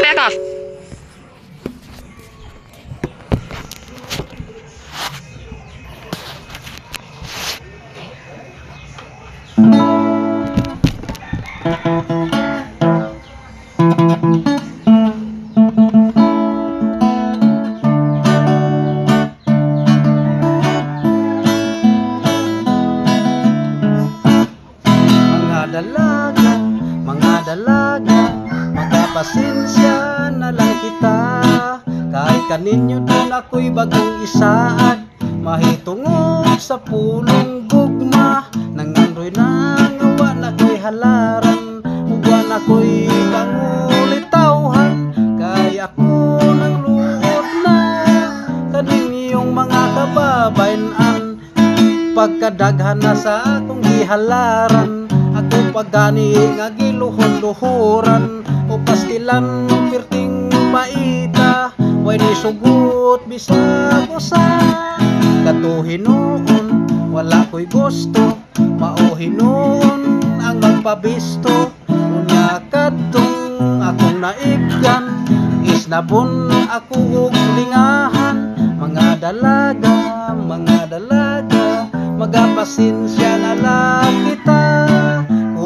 Back off. Dalaga, magpapasensya na lang kita. Kahit kaninyo din ako'y bagong isaad, mahitungod sa pulong gugma. Nangandoy nang awa na ko'y halaran, uwan ako'y pangulitawhan. Kaya ako nang luod na kaninyong mga kababayan, pagkadaghan na sa akong gihalaran. Ako pagani nga giluhod-luhuran, o pastilan pirting paita, way ni sugot bisag usa. Katuhin noon wala ko'y gusto, mauhinon ang magpabisto. Unya kadtong akong naibgan, isnabon ako og lingahan. Mga dalaga, magapasensya na lang kita.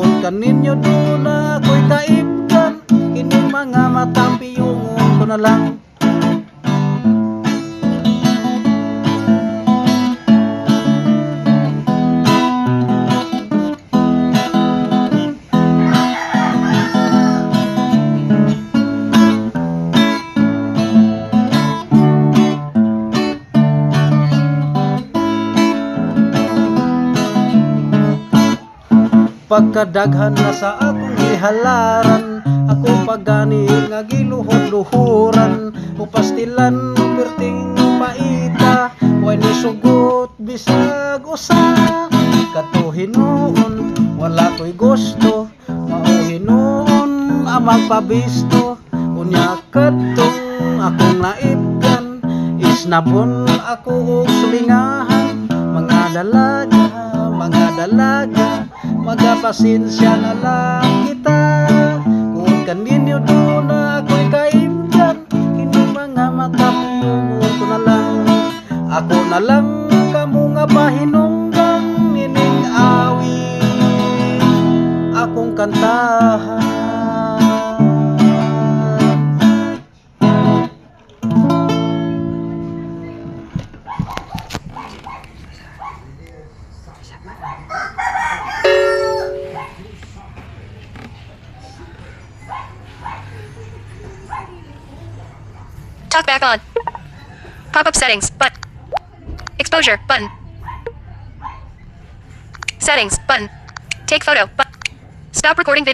Kung kaninyo doon ako'y kaibgan, kining mga matapiyungon ko na lang. Pagkadaghan na sa akong ihalaran, ako pagani nga giluhod-luhuran, o pastilan perting paita, way ni sugot bisag usa. Katuhin noon wala ko'y gusto, mauhinon ang magpabisto. Unya kadtong akong naibgan, isnabon ako og sulingahan. Mga dalaga, magapasensya na lang kita. Kung kaninyo doon ako'y kaibgan, kining mga matapiyungon ko na lang. Ako na lang kamo nga pahinunggang, nining awi akong kantahan. Talk back on. Pop-up settings, button. Exposure, button. Settings, button. Take photo, button. Stop recording video.